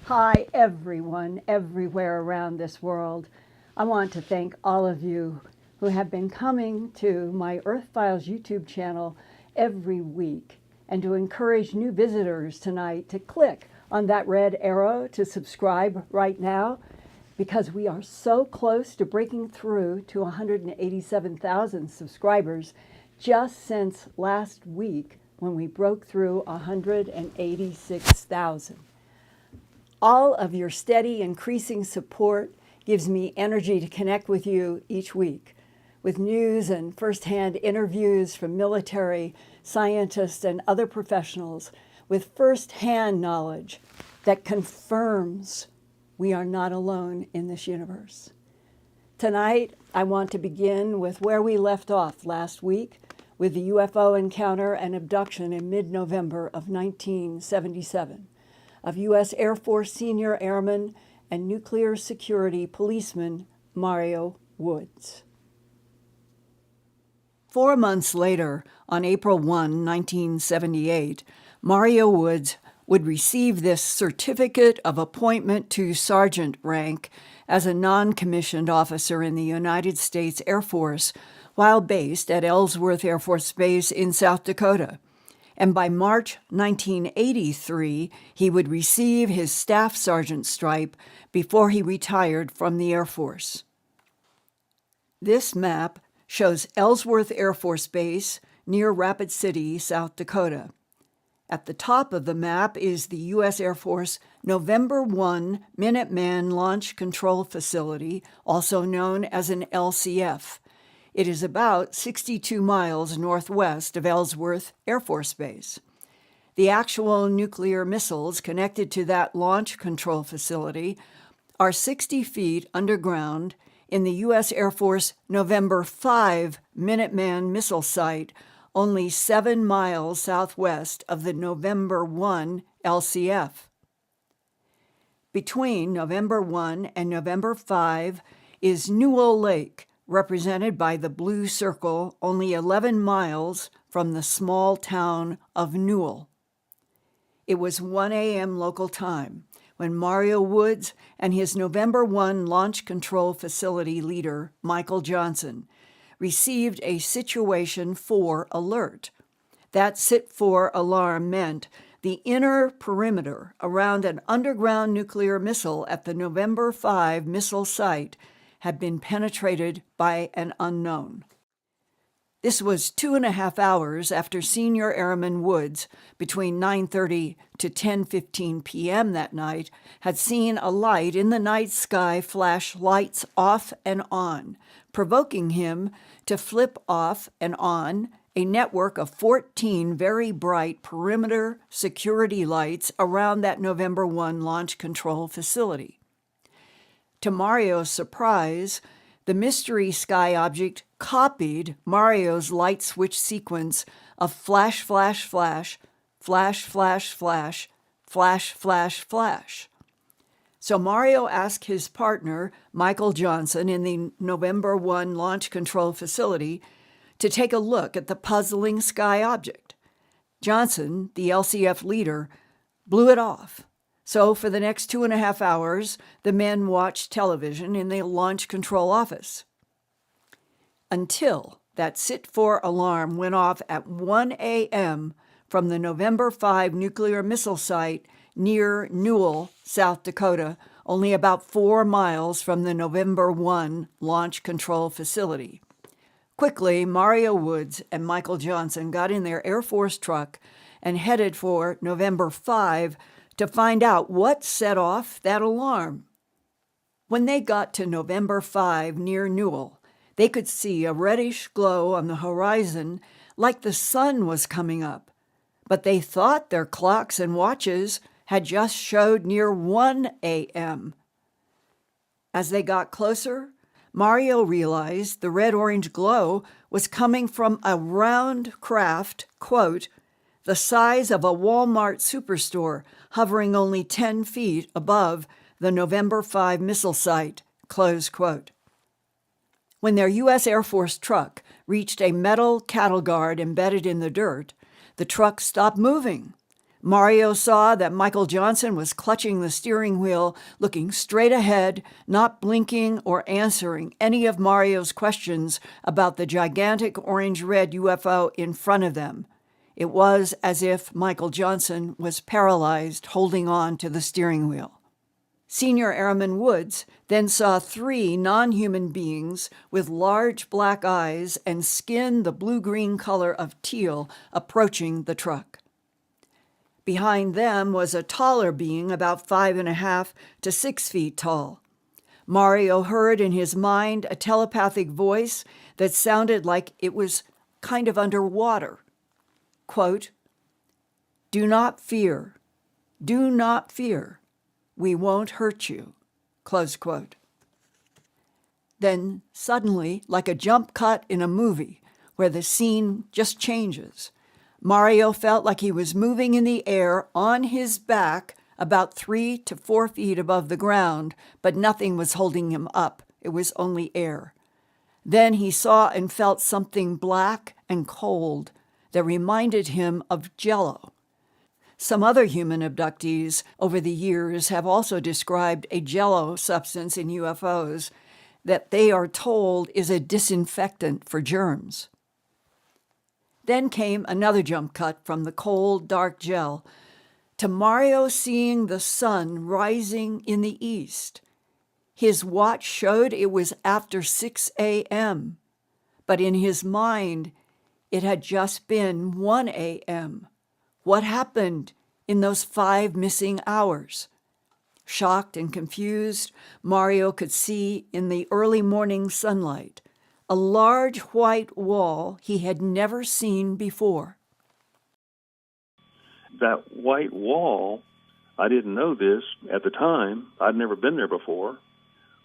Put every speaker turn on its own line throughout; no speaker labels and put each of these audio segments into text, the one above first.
Hi, everyone, everywhere around this world. I want to thank all of you who have been coming to my Earthfiles YouTube channel every week, and to encourage new visitors tonight to click on that red arrow to subscribe right now, because we are so close to breaking through to 187,000 subscribers just since last week when we broke through 186,000. All of your steady, increasing support gives me energy to connect with you each week with news and firsthand interviews from military, scientists, and other professionals with firsthand knowledge that confirms we are not alone in this universe. Tonight, I want to begin with where we left off last week with the UFO encounter and abduction in mid-November of 1977. Of U.S. Air Force senior airman and nuclear security policeman Mario Woods. 4 months later, on April 1, 1978, Mario Woods would receive this certificate of appointment to sergeant rank as a non-commissioned officer in the United States Air Force while based at Ellsworth Air Force Base in South Dakota. And by March 1983, he would receive his staff sergeant stripe before he retired from the Air Force. This map shows Ellsworth Air Force Base near Rapid City, South Dakota. At the top of the map is the U.S. Air Force November 1 Minuteman Launch Control Facility, also known as an LCF. It is about 62 miles northwest of Ellsworth Air Force Base. The actual nuclear missiles connected to that launch control facility are 60 feet underground in the U.S. Air Force November 5 Minuteman missile site, only 7 miles southwest of the November 1 LCF. Between November 1 and November 5 is Newell Lake, represented by the blue circle only 11 miles from the small town of Newell. It was 1 a.m. local time when Mario Woods and his November 1 launch control facility leader, Michael Johnson, received a Situation 4 alert. That Sit 4 alarm meant the inner perimeter around an underground nuclear missile at the November 5 missile site had been penetrated by an unknown. This was 2.5 hours after Senior Airman Woods, between 9:30 to 10:15 p.m. that night, had seen a light in the night sky flash lights off and on, provoking him to flip off and on a network of 14 very bright perimeter security lights around that November 1 launch control facility. To Mario's surprise, the mystery sky object copied Mario's light switch sequence of flash, flash, flash, flash, flash, flash, flash, flash, flash. So Mario asked his partner, Michael Johnson, in the November 1 launch control facility to take a look at the puzzling sky object. Johnson, the LCF leader, blew it off. So for the next 2.5 hours, the men watched television in the launch control office. Until that SIT-4 alarm went off at 1 a.m. from the November 5 nuclear missile site near Newell, South Dakota, only about 4 miles from the November 1 launch control facility. Quickly, Mario Woods and Michael Johnson got in their Air Force truck and headed for November 5 to find out what set off that alarm. When they got to November 5 near Newell, they could see a reddish glow on the horizon like the sun was coming up, but they thought their clocks and watches had just showed near 1 a.m. As they got closer, Mario realized the red-orange glow was coming from a round craft, quote, the size of a Walmart superstore, hovering only 10 feet above the November 5 missile site, close quote. When their U.S. Air Force truck reached a metal cattle guard embedded in the dirt, the truck stopped moving. Mario saw that Michael Johnson was clutching the steering wheel, looking straight ahead, not blinking or answering any of Mario's questions about the gigantic orange-red UFO in front of them. It was as if Michael Johnson was paralyzed, holding on to the steering wheel. Senior Airman Woods then saw 3 non-human beings with large black eyes and skin the blue-green color of teal approaching the truck. Behind them was a taller being about 5.5 to 6 feet tall. Mario heard in his mind a telepathic voice that sounded like it was kind of underwater. Quote, "Do not fear. Do not fear. We won't hurt you." Close quote. Then suddenly, like a jump cut in a movie where the scene just changes, Mario felt like he was moving in the air on his back about 3 to 4 feet above the ground, but nothing was holding him up. It was only air. Then he saw and felt something black and cold that reminded him of Jell-O. Some other human abductees over the years have also described a Jell-O substance in UFOs that they are told is a disinfectant for germs. Then came another jump cut from the cold, dark gel to Mario seeing the sun rising in the east. His watch showed it was after 6 a.m., but in his mind, it had just been 1 a.m. What happened in those 5 missing hours? Shocked and confused, Mario could see in the early morning sunlight a large white wall he had never seen before.
That white wall, I didn't know this at the time, I'd never been there before,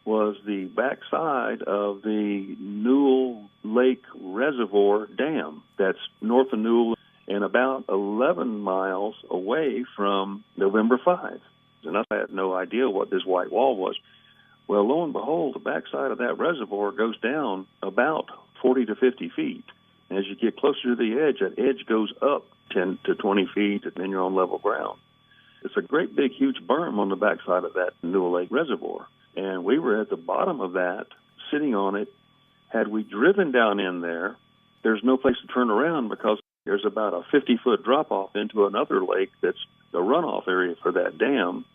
was the backside of the Newell Lake Reservoir Dam that's north of Newell and about 11 miles away from November 5. And I had no idea what this white wall was. Well, lo and behold, the backside of that reservoir goes down about 40 to 50 feet. And as you get closer to the edge, that edge goes up 10 to 20 feet, and then you're on level ground. It's a great big, huge berm on the backside of that Newell Lake Reservoir. And we were at the bottom of that, sitting on it. Had we driven down in there, there's no place to turn around because there's about a 50-foot drop-off into another lake that's the runoff area for that dam,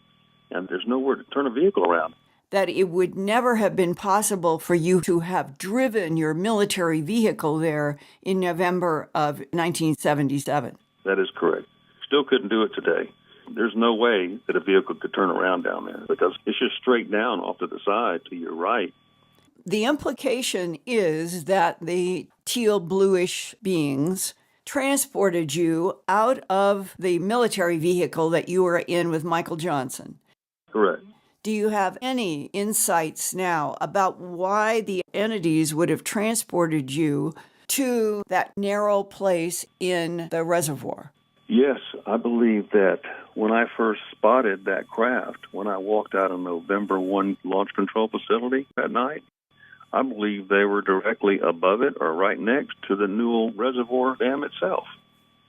and there's nowhere to turn a vehicle around.
That it would never have been possible for you to have driven your military vehicle there in November of 1977.
That is correct. Still couldn't do it today. There's no way that a vehicle could turn around down there because it's just straight down off to the side to your right.
The implication is that the teal bluish beings transported you out of the military vehicle that you were in with Michael Johnson.
Correct.
Do you have any insights now about why the entities would have transported you to that narrow place in the reservoir?
Yes, I believe that when I first spotted that craft, when I walked out of November 1 launch control facility that night, I believe they were directly above it or right next to the Newell Reservoir Dam itself.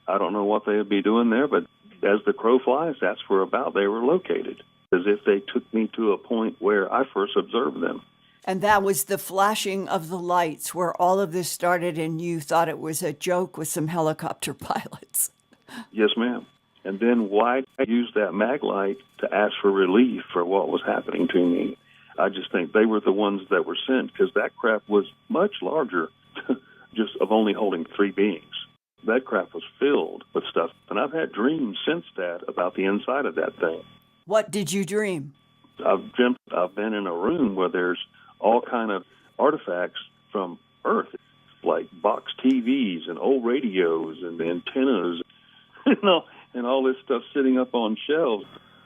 I don't know what they would be doing there, but as the crow flies, that's where about they were located, as if they took me to a point where I first observed them.
And that was the flashing of the lights where all of this started and you thought it was a joke with some helicopter pilots.
Yes, ma'am. And then why use that mag light to ask for relief for what was happening to me? I just think they were the ones that were sent because that craft was much larger, just of only holding 3 beings. That craft was filled with stuff. And I've had dreams since that about the inside of that thing.
What did you dream?
I've dreamt I've been in a room where there's all kind of artifacts from Earth, like box TVs and old radios and antennas, and all this stuff sitting up on shelves.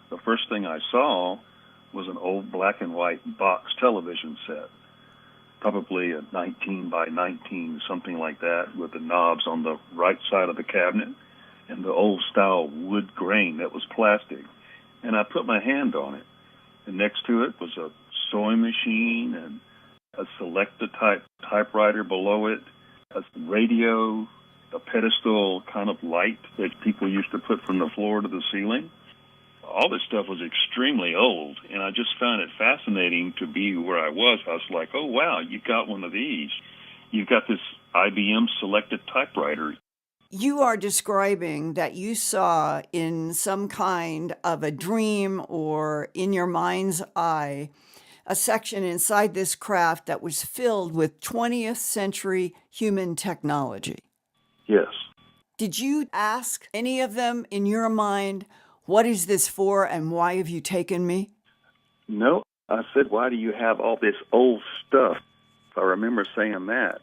The first thing I saw was an old black and white box television set, probably a 19 by 19, something like that, with the knobs on the right side of the cabinet and the old style wood grain that was plastic. And I put my hand on it. And next to it was a sewing machine and a Selecta type typewriter below it, a radio, a pedestal kind of light that people used to put from the floor to the ceiling. All this stuff was extremely old, and I just found it fascinating to be where I was. I was like, oh, wow, you've got one of these. You've got this IBM selected typewriter.
You are describing that you saw in some kind of a dream or in your mind's eye a section inside this craft that was filled with 20th century human technology.
Yes.
Did you ask any of them in your mind, what is this for and why have you taken me?
No, I said, why do you have all this old stuff? I remember saying that.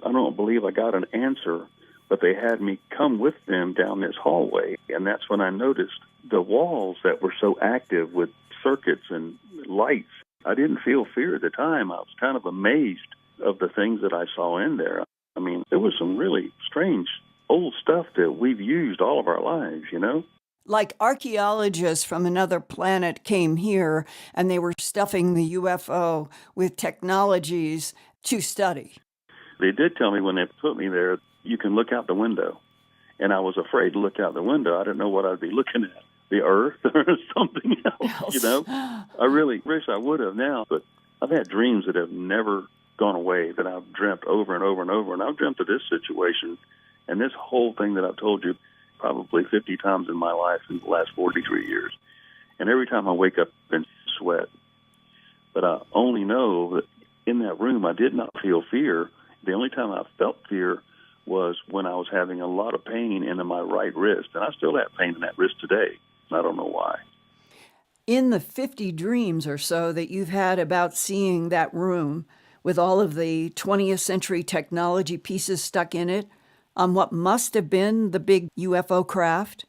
I don't believe I got an answer, but they had me come with them down this hallway, and that's when I noticed the walls that were so active with circuits and lights. I didn't feel fear at the time. I was kind of amazed of the things that I saw in there. I mean, there was some really strange old stuff that we've used all of our lives, you know?
Like archaeologists from another planet came here and they were stuffing the UFO with technologies to study.
They did tell me when they put me there, you can look out the window. And I was afraid to look out the window. I didn't know what I'd be looking at, the Earth or something else, you know? I really wish I would have now, but I've had dreams that have never gone away, that I've dreamt over and over and over. And I've dreamt of this situation and this whole thing that I've told you probably 50 times in my life in the last 43 years. And every time I wake up in sweat. But I only know that in that room I did not feel fear. The only time I felt fear was when I was having a lot of pain in my right wrist. And I still have pain in that wrist today. I don't know why.
In the 50 dreams or so that you've had about seeing that room with all of the 20th century technology pieces stuck in it, on what must have been the big UFO craft,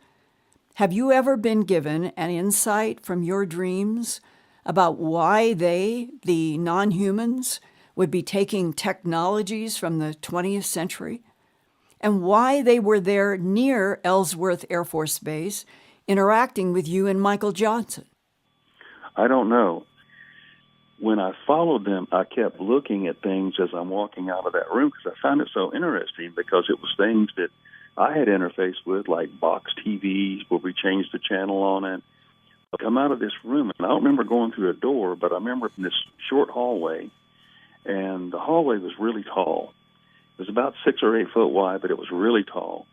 have you ever been given an insight from your dreams about why they, the non-humans, would be taking technologies from the 20th century? And why they were there near Ellsworth Air Force Base interacting with you and Michael Johnson?
I don't know. When I followed them, I kept looking at things as I'm walking out of that room because I found it so interesting because it was things that I had interfaced with, like box TVs where we changed the channel on it. I come out of this room, and I don't remember going through a door, but I remember this short hallway, and the hallway was really tall. It was about 6 or 8 foot wide, but it was really tall.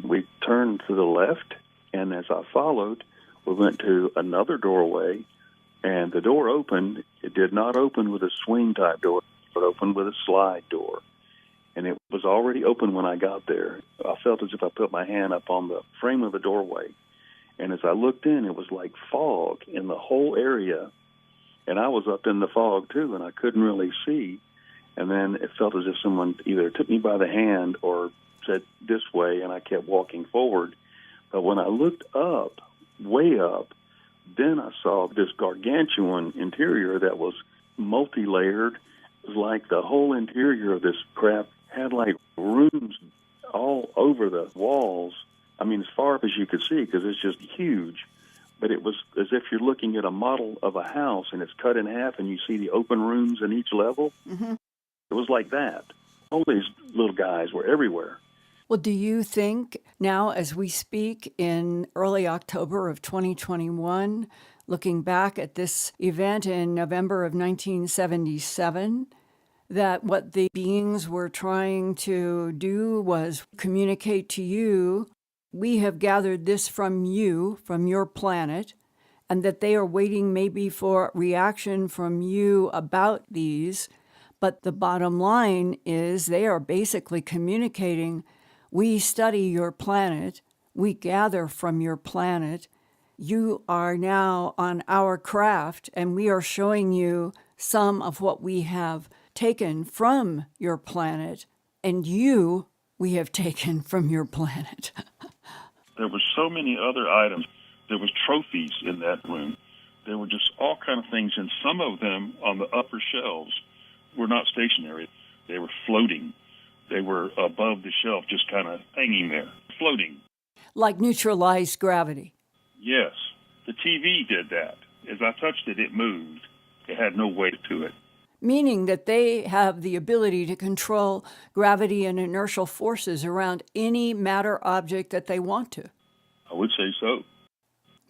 We turned to the left, and as I followed, we went to another doorway, and the door opened. It did not open with a swing-type door, but opened with a slide door. And it was already open when I got there. I felt as if I put my hand up on the frame of the doorway. And as I looked in, it was like fog in the whole area. And I was up in the fog, too, and I couldn't really see. And then it felt as if someone either took me by the hand or said this way, and I kept walking forward. But when I looked up, way up, then I saw this gargantuan interior that was multi-layered. It was like the whole interior of this craft had like rooms all over the walls. I mean, as far up as you could see, because it's just huge. But it was as if you're looking at a model of a house, and it's cut in half, and you see the open rooms in each level. Mm-hmm. It was like that. All these little guys were everywhere.
Well, do you think now, as we speak in early October of 2021, looking back at this event in November of 1977, that what the beings were trying to do was communicate to you, we have gathered this from you, from your planet, and that they are waiting maybe for reaction from you about these, but the bottom line is they are basically communicating, we study your planet, we gather from your planet, you are now on our craft, and we are showing you some of what we have taken from your planet, and you, we have taken from your planet.
There were so many other items. There was trophies in that room. There were just all kind of things, and some of them on the upper shelves were not stationary. They were floating. They were above the shelf, just kind of hanging there, floating.
Like neutralized gravity.
Yes. The TV did that. As I touched it, it moved. It had no weight to it.
meaning that they have the ability to control gravity and inertial forces around any matter object that they want to.
I would say so.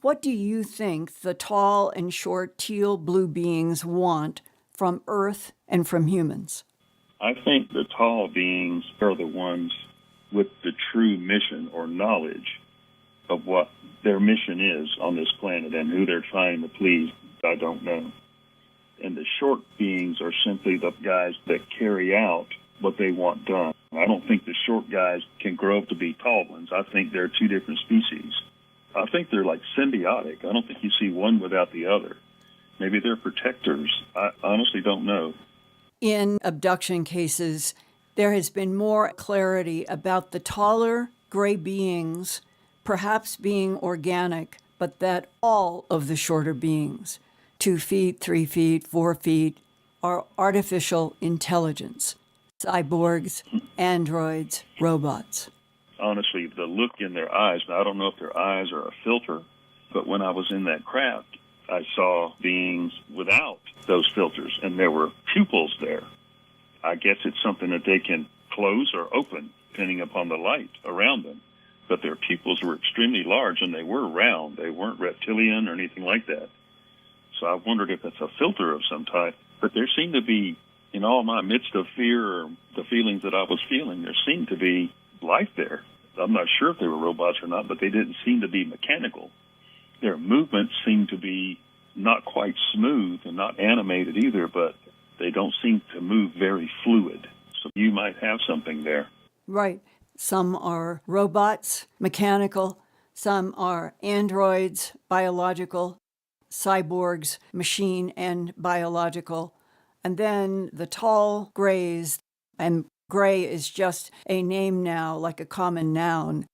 What do you think the tall and short teal blue beings want from Earth and from humans?
I think the tall beings are the ones with the true mission or knowledge of what their mission is on this planet and who they're trying to please. I don't know. And the short beings are simply the guys that carry out what they want done. I don't think the short guys can grow up to be tall ones. I think they're two different species. I think they're like symbiotic. I don't think you see one without the other. Maybe they're protectors. I honestly don't know.
In abduction cases, there has been more clarity about the taller gray beings perhaps being organic, but that all of the shorter beings, 2 feet, 3 feet, 4 feet, are artificial intelligence, cyborgs, androids, robots.
Honestly, the look in their eyes, now I don't know if their eyes are a filter, but when I was in that craft, I saw beings without those filters, and there were pupils there. I guess it's something that they can close or open, depending upon the light around them. But their pupils were extremely large, and they were round. They weren't reptilian or anything like that. So I wondered if it's a filter of some type. But there seemed to be, in all my midst of fear or the feelings that I was feeling, there seemed to be life there. I'm not sure if they were robots or not, but they didn't seem to be mechanical. Their movements seemed to be not quite smooth and not animated either, but they don't seem to move very fluid. So you might have something there.
Right. Some are robots, mechanical. Some are androids, biological, cyborgs, machine and biological. And then the tall grays, and gray is just a name now, like a common noun,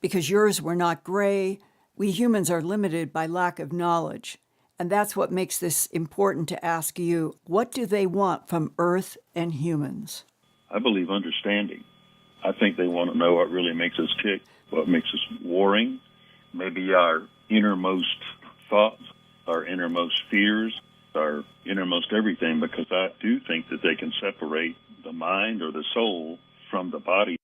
because yours were not gray. We humans are limited by lack of knowledge. And that's what makes this important to ask you. What do they want from Earth and humans?
I believe understanding. I think they want to know what really makes us tick, what makes us warring, maybe our innermost thoughts, our innermost fears, our innermost everything, because I do think that they can separate the mind or the soul from the body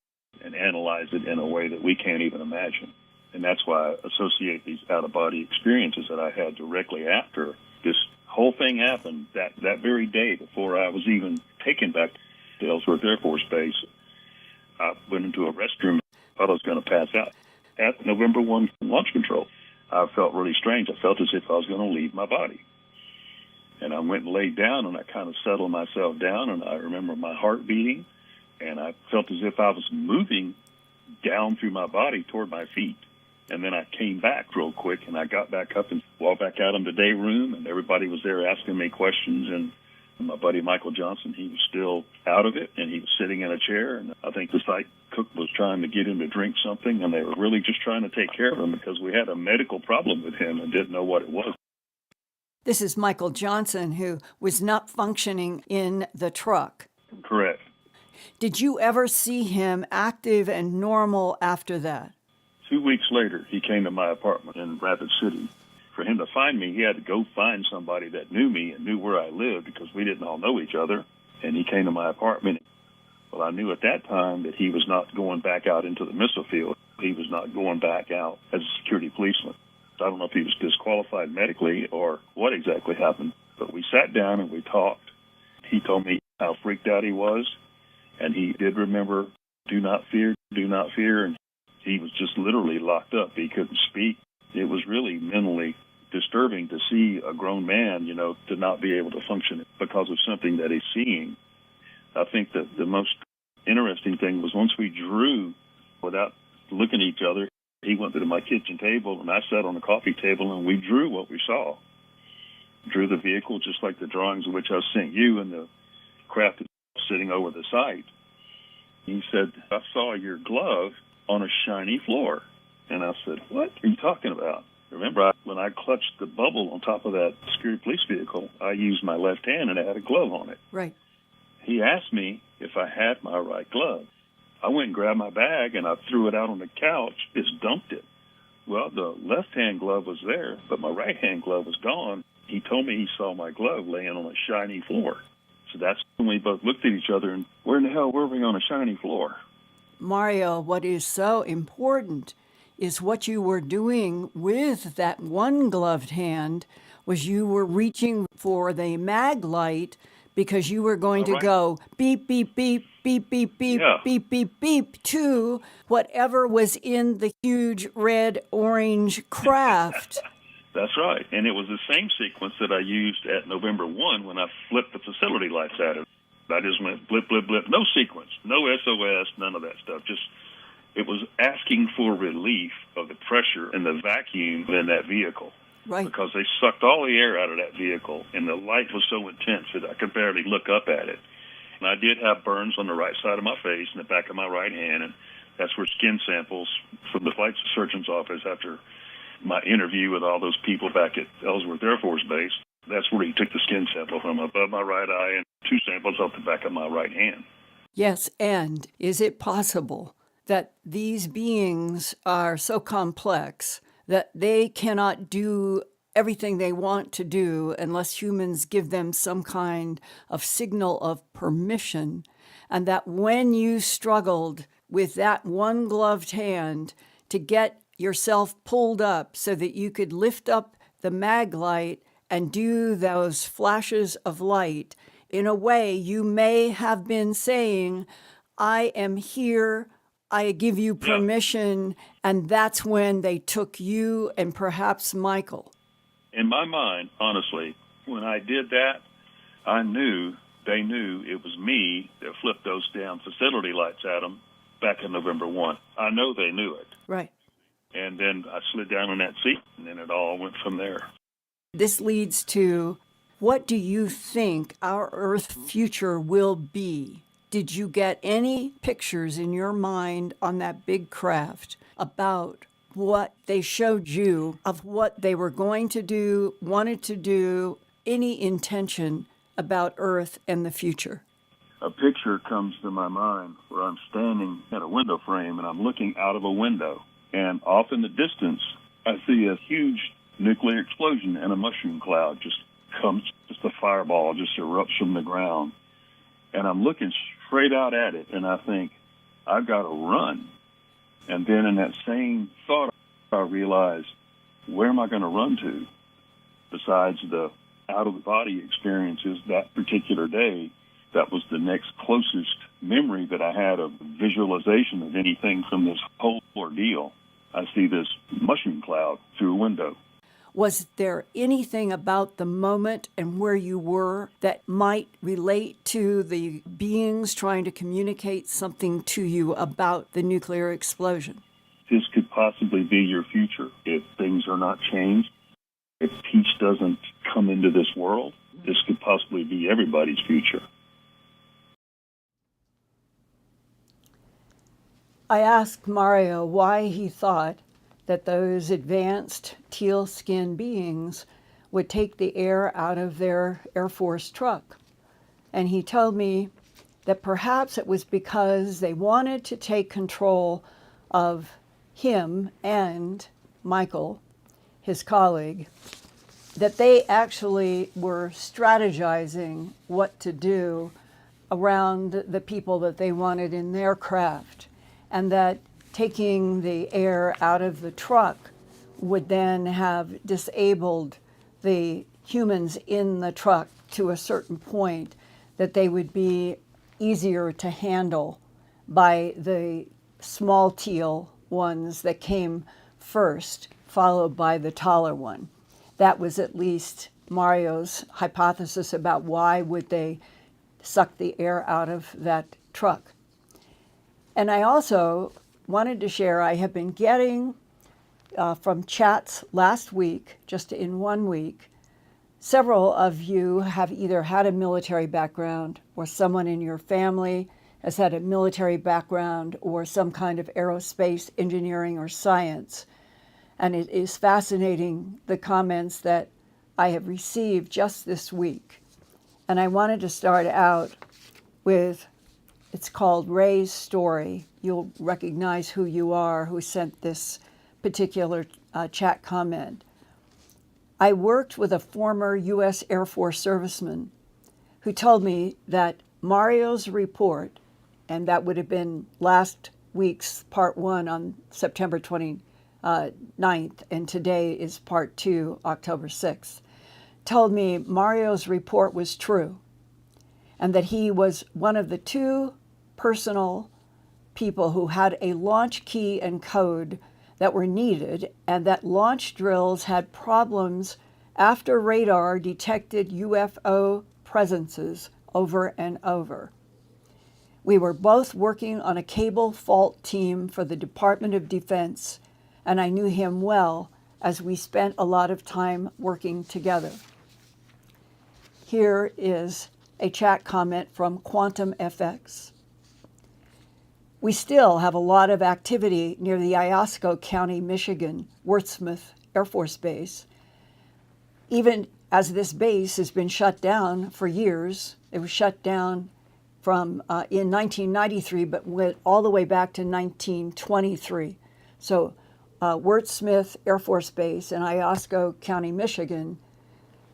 and analyze it in a way that we can't even imagine. And that's why I associate these out-of-body experiences that I had directly after this whole thing happened, that very day before I was even taken back to Ellsworth Air Force Base. I went into a restroom, thought I was going to pass out. At November 1 launch control, I felt really strange. I felt as if I was going to leave my body. And I went and laid down, and I kind of settled myself down, and I remember my heart beating, and I felt as if I was moving down through my body toward my feet. And then I came back real quick, and I got back up and walked back out in the day room, and everybody was there asking me questions. And my buddy Michael Johnson, he was still out of it, and he was sitting in a chair. And I think the site cook was trying to get him to drink something, and they were really just trying to take care of him because we had a medical problem with him and didn't know what it was.
This is Michael Johnson, who was not functioning in the truck.
Correct.
Did you ever see him active and normal after that?
2 weeks later, he came to my apartment in Rapid City. For him to find me, he had to go find somebody that knew me and knew where I lived because we didn't all know each other. And he came to my apartment. Well, I knew at that time that he was not going back out into the missile field. He was not going back out as a security policeman. I don't know if he was disqualified medically or what exactly happened, but we sat down and we talked. He told me how freaked out he was, and he did remember, do not fear, and he was just literally locked up. He couldn't speak. It was really mentally disturbing to see a grown man, to not be able to function because of something that he's seeing. I think that the most interesting thing was once we drew without looking at each other, he went to my kitchen table and I sat on the coffee table and we drew what we saw. Drew the vehicle just like the drawings of which I sent you, and the craft is sitting over the site. He said, I saw your glove on a shiny floor. And I said, what are you talking about? Remember, when I clutched the bubble on top of that security police vehicle, I used my left hand and it had a glove on it.
Right.
He asked me if I had my right glove. I went and grabbed my bag and I threw it out on the couch, just dumped it. Well, the left-hand glove was there, but my right-hand glove was gone. He told me he saw my glove laying on a shiny floor. that's when we both looked at each other and, where in the hell were we on a shiny floor?
Mario, what is so important is what you were doing with that one gloved hand was you were reaching for the mag light because you were going to go beep, beep, beep, beep, beep, beep, beep, beep, beep to whatever was in the huge red, orange craft.
That's right. And it was the same sequence that I used at November 1 when I flipped the facility lights at it. I just went blip, blip, blip. No sequence, no SOS, none of that stuff. Just, it was asking for relief of the pressure and the vacuum in that vehicle.
Right.
Because they sucked all the air out of that vehicle, and the light was so intense that I could barely look up at it. And I did have burns on the right side of my face and the back of my right hand, and that's where skin samples from the flight surgeon's office after my interview with all those people back at Ellsworth Air Force Base, that's where he took the skin sample from above my right eye and 2 samples off the back of my right hand.
Yes, and is it possible that these beings are so complex that they cannot do everything they want to do unless humans give them some kind of signal of permission, and that when you struggled with that one gloved hand to get yourself pulled up so that you could lift up the mag light and do those flashes of light, in a way you may have been saying, I am here, I give you permission, and that's when they took you and perhaps Michael.
In my mind, honestly, when I did that, I knew they knew it was me that flipped those damn facility lights at them back in November 1. I know they knew it.
Right.
And then I slid down in that seat, and then it all went from there.
This leads to, what do you think our Earth future will be? Did you get any pictures in your mind on that big craft about what they showed you of what they were going to do, wanted to do, any intention about Earth and the future?
A picture comes to my mind where I'm standing at a window frame and I'm looking out of a window. And off in the distance, I see a huge nuclear explosion and a mushroom cloud just comes, just a fireball just erupts from the ground. And I'm looking straight out at it, and I think, I've got to run. And then in that same thought, I realized, where am I going to run to? Besides the out-of-the-body experiences that particular day, that was the next closest memory that I had of visualization of anything from this whole ordeal. I see this mushroom cloud through a window.
Was there anything about the moment and where you were that might relate to the beings trying to communicate something to you about the nuclear explosion?
This could possibly be your future if things are not changed. If peace doesn't come into this world, this could possibly be everybody's future.
I asked Mario why he thought that those advanced teal-skinned beings would take the air out of their Air Force truck. And he told me that perhaps it was because they wanted to take control of him and Michael, his colleague, that they actually were strategizing what to do around the people that they wanted in their craft, and that taking the air out of the truck would then have disabled the humans in the truck to a certain point, that they would be easier to handle by the small teal ones that came first, followed by the taller one. That was at least Mario's hypothesis about why would they suck the air out of that truck. And I also wanted to share, I have been getting from chats last week, just in 1 week, several of you have either had a military background or someone in your family has had a military background or some kind of aerospace engineering or science. And it is fascinating, the comments that I have received just this week. And I wanted to start out with, it's called Ray's Story. You'll recognize who you are who sent this particular chat comment. I worked with a former U.S. Air Force serviceman who told me that Mario's report, and that would have been last week's part 1 on September 29th, and today is part 2, October 6th, told me Mario's report was true, and that he was one of the 2 personal people who had a launch key and code that were needed, and that launch drills had problems after radar detected UFO presences over and over. We were both working on a cable fault team for the Department of Defense, and I knew him well as we spent a lot of time working together. Here is a chat comment from Quantum FX. We still have a lot of activity near the Iosco County, Michigan, Wurtsmith Air Force Base. Even as this base has been shut down for years, it was shut down from in 1993, but went all the way back to 1923. So Wurtsmith Air Force Base in Iosco County, Michigan,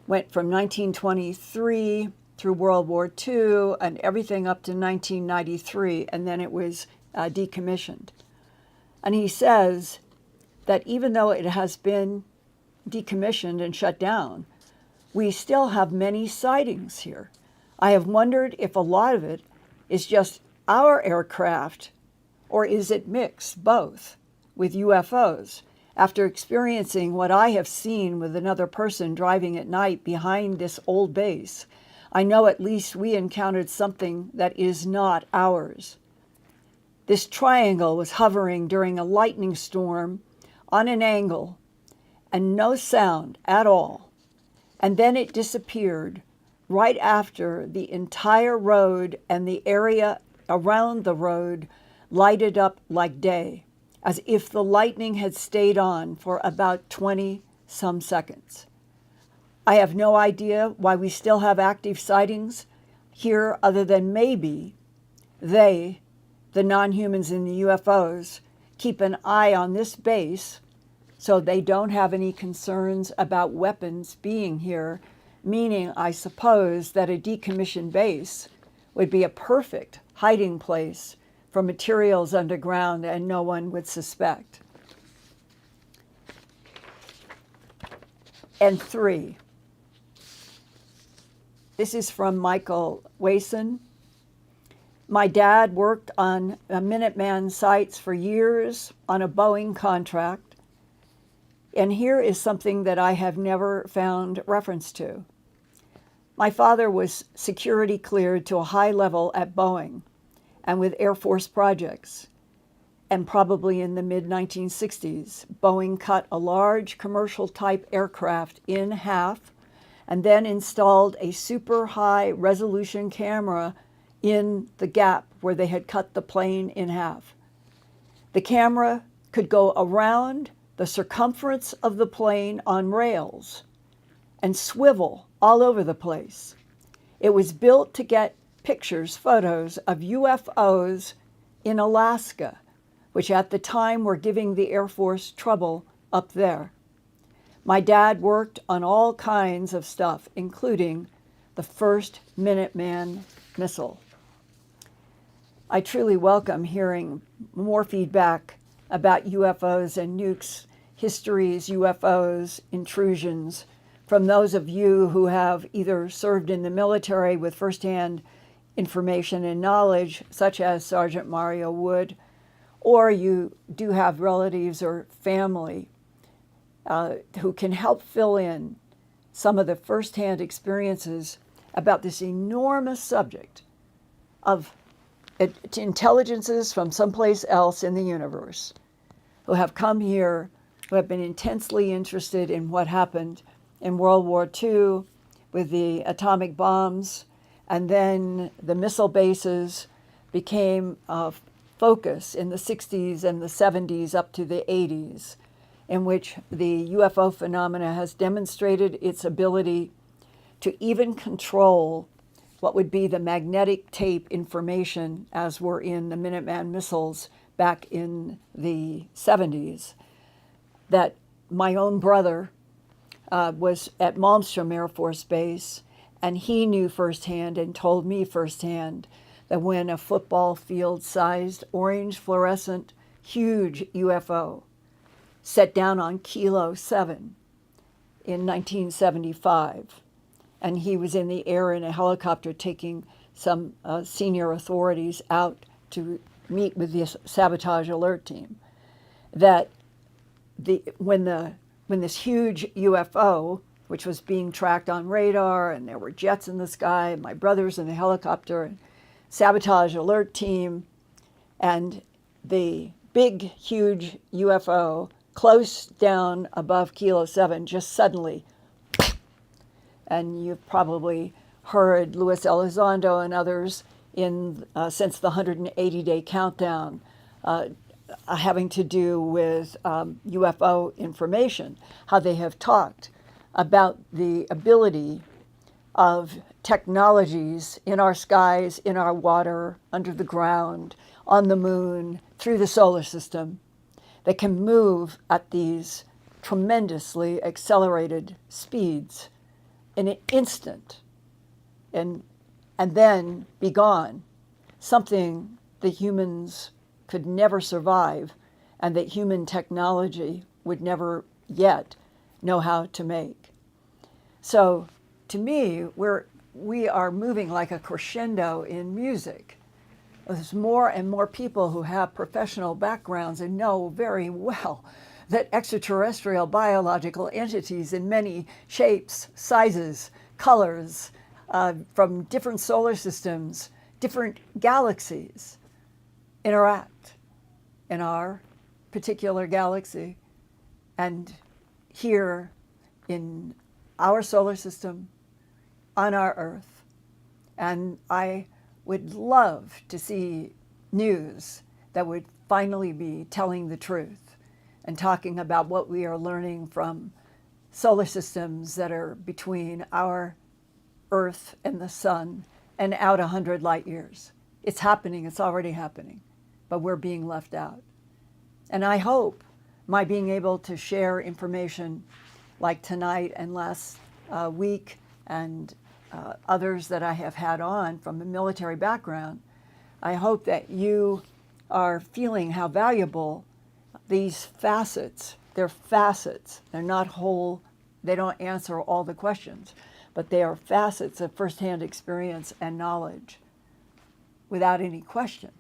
went from 1923 through World War II and everything up to 1993, and then it was decommissioned. And he says that even though it has been decommissioned and shut down, we still have many sightings here. I have wondered if a lot of it is just our aircraft, or is it mixed, both, with UFOs? After experiencing what I have seen with another person driving at night behind this old base, I know at least we encountered something that is not ours. This triangle was hovering during a lightning storm on an angle and no sound at all. And then it disappeared right after the entire road and the area around the road lighted up like day, as if the lightning had stayed on for about 20 some seconds. I have no idea why we still have active sightings here other than maybe they, the non-humans in the UFOs, keep an eye on this base so they don't have any concerns about weapons being here, meaning, I suppose, that a decommissioned base would be a perfect hiding place for materials underground and no one would suspect. And 3. This is from Michael Wason. My dad worked on Minuteman sites for years on a Boeing contract. And here is something that I have never found reference to. My father was security cleared to a high level at Boeing and with Air Force projects. And probably in the mid-1960s, Boeing cut a large commercial type aircraft in half and then installed a super high resolution camera in the gap where they had cut the plane in half. The camera could go around the circumference of the plane on rails and swivel all over the place. It was built to get pictures, photos of UFOs in Alaska, which at the time were giving the Air Force trouble up there. My dad worked on all kinds of stuff, including the first Minuteman missile. I truly welcome hearing more feedback about UFOs and nukes, histories, UFOs, intrusions, from those of you who have either served in the military with firsthand information and knowledge, such as Sergeant Mario Wood, or you do have relatives or family who can help fill in some of the firsthand experiences about this enormous subject of intelligences from someplace else in the universe who have come here, who have been intensely interested in what happened in World War II with the atomic bombs, and then the missile bases became a focus in the 60s and the 70s up to the 80s, in which the UFO phenomena has demonstrated its ability to even control what would be the magnetic tape information as were in the Minuteman missiles back in the 70s. That my own brother was at Malmstrom Air Force Base, And he knew firsthand and told me firsthand that when a football field-sized orange fluorescent huge UFO set down on Kilo 7 in 1975, and he was in the air in a helicopter taking some senior authorities out to meet with the sabotage alert team, that when this huge UFO, which was being tracked on radar, and there were jets in the sky, and my brother's in the helicopter, and sabotage alert team, and the big, huge UFO close down above Kilo 7 just suddenly, and you've probably heard Luis Elizondo and others since the 180-day countdown having to do with UFO information, how they have talked about the ability of technologies in our skies, in our water, under the ground, on the moon, through the solar system, that can move at these tremendously accelerated speeds in an instant and then be gone, something that humans could never survive and that human technology would never yet know how to make. So to me, we are moving like a crescendo in music. There's more and more people who have professional backgrounds and know very well that extraterrestrial biological entities in many shapes, sizes, colors, from different solar systems, different galaxies, interact in our particular galaxy and here in our solar system, on our Earth. And I would love to see news that would finally be telling the truth and talking about what we are learning from solar systems that are between our Earth and the sun and out 100 light years. It's happening, it's already happening, but we're being left out. And I hope my being able to share information like tonight and last week and others that I have had on from a military background, I hope that you are feeling how valuable these facets, they're not whole, they don't answer all the questions, but they are facets of firsthand experience and knowledge without any question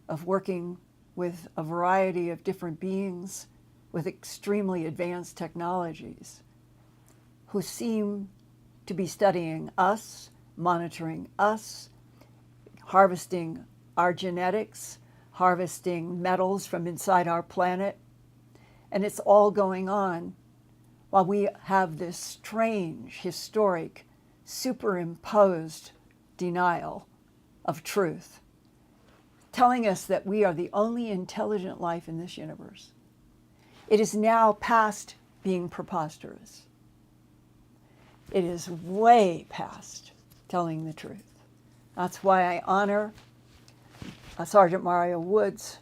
of working with a variety of different beings with extremely advanced technologies who seem to be studying us, monitoring us, harvesting our genetics, harvesting metals from inside our planet. And it's all going on while we have this strange, historic, superimposed denial of truth, telling us that we are the only intelligent life in this universe. It is now past being preposterous. It is way past telling the truth. That's why I honor Sergeant Mario Woods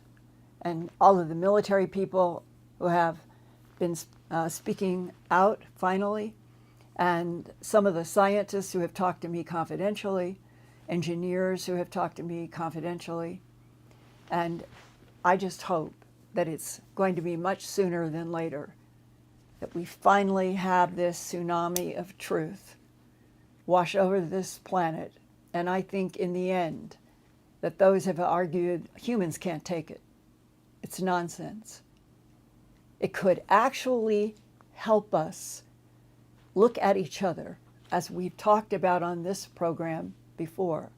and all of the military people who have been speaking out finally, and some of the scientists who have talked to me confidentially, engineers who have talked to me confidentially. And I just hope that it's going to be much sooner than later, that we finally have this tsunami of truth wash over this planet. And I think in the end that those have argued humans can't take it. It's nonsense. It could actually help us look at each other, as we've talked about on this program before.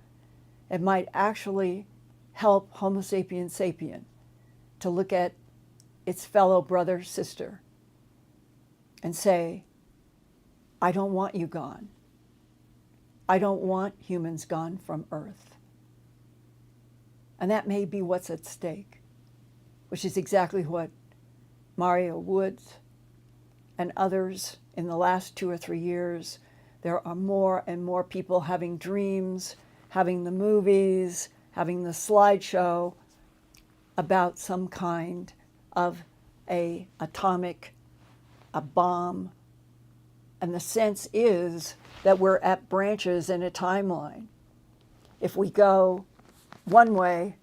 It might actually help Homo sapiens sapien to look at its fellow brother, sister, and say, I don't want you gone. I don't want humans gone from Earth. And that may be what's at stake, which is exactly what Mario Woods and others in the last 2 or 3 years, there are more and more people having dreams, having the movies, having the slideshow about some kind of a bomb And the sense is that we're at branches in a timeline. If we go one way,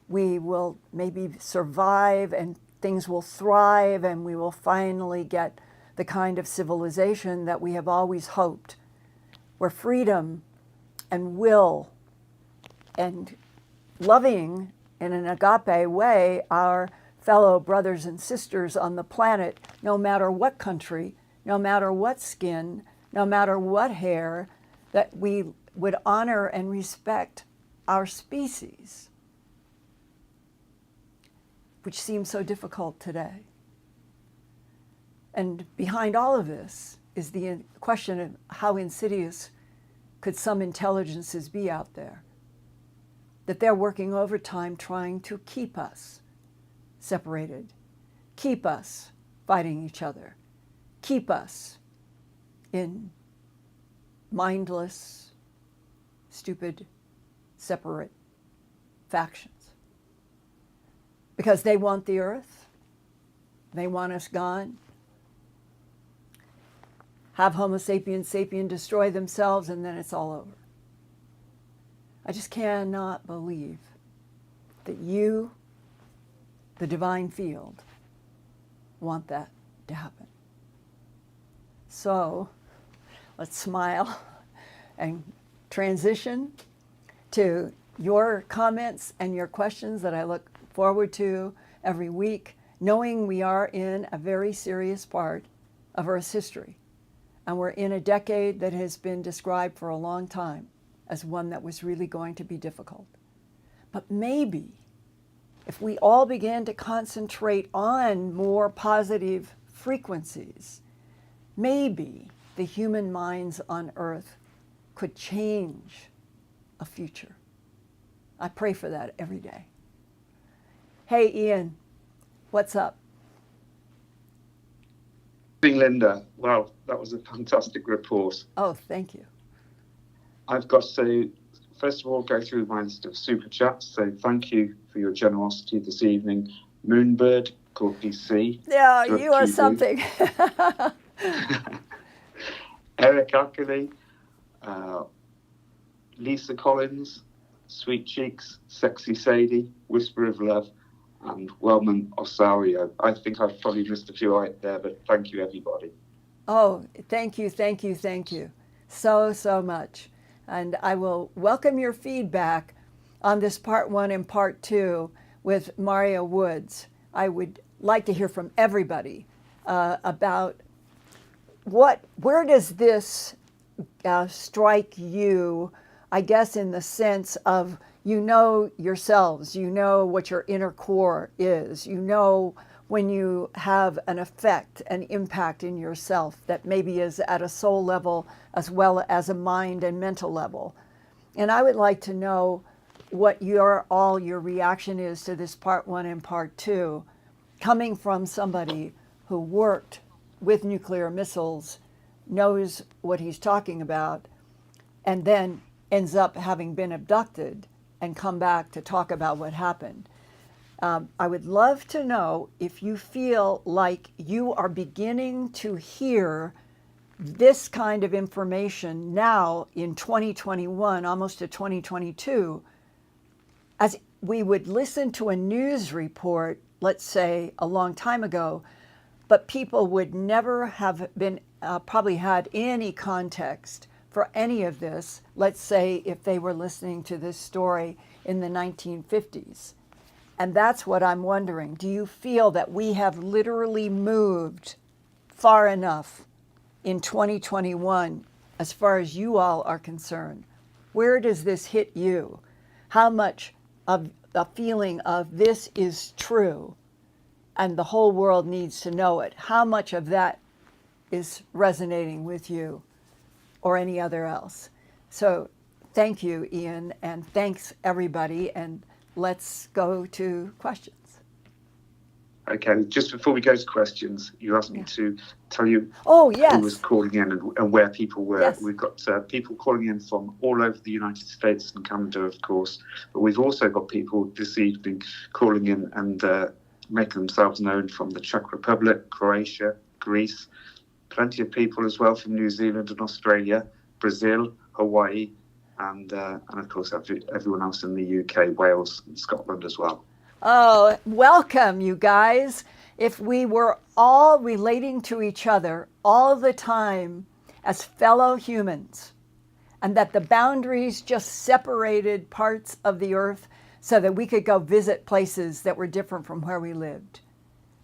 we will maybe survive and things will thrive and we will finally get the kind of civilization that we have always hoped, where freedom and will and loving in an agape way our fellow brothers and sisters on the planet, no matter what country, no matter what skin, no matter what hair, that we would honor and respect our species, which seems so difficult today. And behind all of this is the question of how insidious could some intelligences be out there, that they're working overtime trying to keep us separated, keep us fighting each other, keep us in mindless, stupid, separate factions. Because they want the earth, they want us gone, have Homo sapiens sapien destroy themselves, and then it's all over. I just cannot believe that you, the divine field, want that to happen. So let's smile and transition to your comments and your questions that I look forward to every week, knowing we are in a very serious part of Earth's history. And we're in a decade that has been described for a long time as one that was really going to be difficult. But maybe if we all began to concentrate on more positive frequencies, maybe the human minds on Earth could change a future. I pray for that every day. Hey, Ian, what's up?
Linda, wow, that was a fantastic report.
Oh, thank you.
I've got to, first of all, go through my list of super chats. So thank you for your generosity this evening. Moonbird, Courtney C.
Yeah, you are something.
Eric Ackley, Lisa Collins, Sweet Cheeks, Sexy Sadie, Whisper of Love, and Wellman Osario. I think I've probably missed a few out there, but thank you, everybody.
Oh, thank you, thank you, thank you so much. And I will welcome your feedback on this part 1 and part 2 with Mario Woods. I would like to hear from everybody about where does this strike you, I guess, in the sense of, you know yourselves, you know what your inner core is, you know when you have an effect, an impact in yourself that maybe is at a soul level as well as a mind and mental level. And I would like to know what your reaction is to this part 1 and part 2, coming from somebody who worked with nuclear missiles, knows what he's talking about, and then ends up having been abducted and come back to talk about what happened. I would love to know if you feel like you are beginning to hear this kind of information now in 2021, almost to 2022, as we would listen to a news report, let's say a long time ago, but people would never have been probably had any context for any of this, let's say if they were listening to this story in the 1950s. And that's what I'm wondering. Do you feel that we have literally moved far enough in 2021 as far as you all are concerned? Where does this hit you? How much of the feeling of this is true and the whole world needs to know it? How much of that is resonating with you or any other else? So thank you, Ian, and thanks everybody, and let's go to questions.
Okay, just before we go to questions, you asked me to tell you
who
was calling in and where people were.
Yes.
We've got people calling in from all over the United States and Canada, of course, but we've also got people this evening calling in and making themselves known from the Czech Republic, Croatia, Greece, plenty of people as well from New Zealand and Australia, Brazil, Hawaii, and of course everyone else in the UK, Wales, and Scotland as well.
Oh, welcome, you guys. If we were all relating to each other all the time as fellow humans, and that the boundaries just separated parts of the earth so that we could go visit places that were different from where we lived,